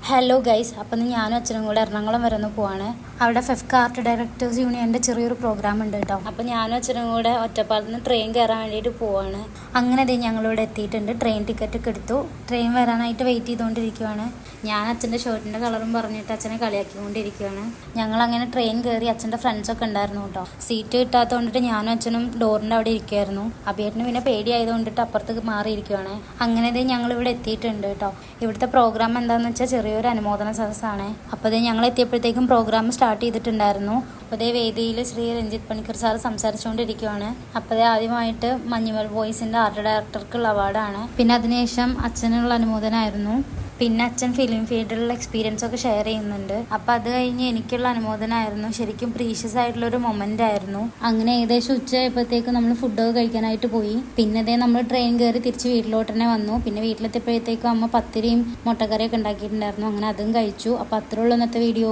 Hello guys, അപ്പം ഞാനും അച്ഛനും കൂടെ എറണാകുളം വരെ ഒന്ന് പോവാണ്. അവിടെ ഫെഫ്ക ആർട്ട് ഡയറക്ടേഴ്സ് യൂണിയൻ്റെ ചെറിയൊരു പ്രോഗ്രാം ഉണ്ട് കേട്ടോ. അപ്പം ഞാനും അച്ഛനും കൂടെ ഒറ്റപ്പാലത്ത് നിന്ന് ട്രെയിൻ കയറാൻ വേണ്ടിയിട്ട് പോവാണ്. അങ്ങനെ ഞങ്ങളിവിടെ എത്തിയിട്ടുണ്ട്. ട്രെയിൻ ടിക്കറ്റ് ഒക്കെ എടുത്തു. ട്രെയിൻ വരാനായിട്ട് വെയിറ്റ് ചെയ്തുകൊണ്ടിരിക്കുവാണ്. ഞാൻ അച്ഛൻ്റെ ഷർട്ടിൻ്റെ കളറും പറഞ്ഞിട്ട് അച്ഛനെ കളിയാക്കിക്കൊണ്ടിരിക്കുകയാണ്. ഞങ്ങളങ്ങനെ ട്രെയിൻ കയറി. അച്ഛൻ്റെ ഫ്രണ്ട്സൊക്കെ ഉണ്ടായിരുന്നു കേട്ടോ. സീറ്റ് കിട്ടാത്തതുകൊണ്ടിട്ട് ഞാനും അച്ഛനും ഡോറിൻ്റെ അവിടെ ഇരിക്കുമായിരുന്നു. അഭിയേട്ടന് പിന്നെ പേടിയായതുകൊണ്ടിട്ട് അപ്പുറത്തേക്ക് മാറിയിരിക്കുവാണ്. അങ്ങനെ ഞങ്ങളിവിടെ എത്തിയിട്ടുണ്ട് കേട്ടോ. ഇവിടുത്തെ പ്രോഗ്രാം എന്താണെന്ന് വെച്ചാൽ ചെറിയൊരു അനുമോദന സദസ്സാണ്. അപ്പോൾ ഞങ്ങൾ എത്തിയപ്പോഴത്തേക്കും പ്രോഗ്രാം സ്റ്റാർട്ട് ചെയ്തിട്ടുണ്ടായിരുന്നു. അപ്പോൾ വേദിയിൽ ശ്രീ രഞ്ജിത്ത് പണിക്കർ സാർ സംസാരിച്ചുകൊണ്ടിരിക്കുകയാണ്. അപ്പോൾ ആദ്യമായിട്ട് മഞ്ഞുമൽ ബോയ്സിൻ്റെ ആർട്ട് ഡയറക്ടർക്കുള്ള അവാർഡാണ്. പിന്നെ അതിനുശേഷം അച്ഛനുള്ള അനുമോദനമായിരുന്നു. പിന്നെ അച്ഛൻ ഫിലിം ഫീൽഡിലുള്ള എക്സ്പീരിയൻസ് ഒക്കെ ഷെയർ ചെയ്യുന്നുണ്ട്. അപ്പം അത് കഴിഞ്ഞ് എനിക്കുള്ള അനുമോദനമായിരുന്നു. ശരിക്കും പ്രീഷ്യസ് ആയിട്ടുള്ളൊരു മൊമെൻ്റ് ആയിരുന്നു. അങ്ങനെ ഏകദേശം ഉച്ചയായപ്പോഴത്തേക്കും നമ്മൾ ഫുഡൊക്കെ കഴിക്കാനായിട്ട് പോയി. പിന്നെ നമ്മൾ ട്രെയിൻ കയറി തിരിച്ച് വീട്ടിലോട്ട് തന്നെ വന്നു. പിന്നെ വീട്ടിലെത്തിയപ്പോഴത്തേക്കും അമ്മ പത്തിരിയും മുട്ടക്കറിയൊക്കെ ഉണ്ടാക്കിയിട്ടുണ്ടായിരുന്നു. അങ്ങനെ അതും കഴിച്ചു. അപ്പോൾ അത്രേ ഉള്ളൂ ഇന്നത്തെ വീഡിയോ.